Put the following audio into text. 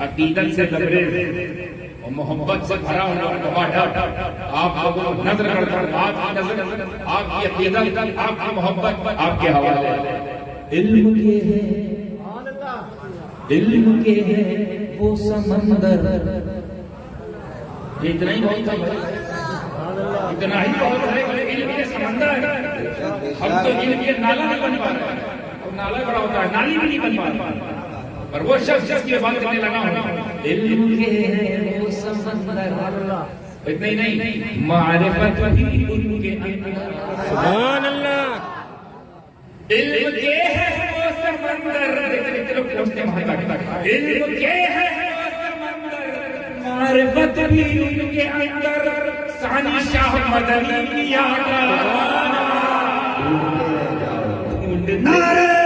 عقیدت سے لبریز اور محبت سے بھرا ہوا گواہر آپ کو نظر کرتا ہوں، آپ کی نظر، آپ کی عقیدت، آپ کی محبت آپ کے حوالے علم کے ہے، علم کے ہے وہ سمندر، اتنا ہی بہت ہے، اتنا ہی بہت ہے، علم کے سمندر ہے، ہم تو علم کے نالا نہیں بن پا رہے ہیں، اور نالا بڑا ہوتا ہے، نالی بھی نہیں بن پا رہا، اور وہ شخص جس کی بات کرنے لگا ہوں، علم کے ہے وہ سمندر، اتنا ہی نہیں، معرفت بھی علم کے اندر، سبحان اللہ، علم کے ہے وہ سمندر، علم کے ہے وہ سمندر، معرفت بھی علم کے اندر، ثانی شاہ مدنی آقا، نعرہ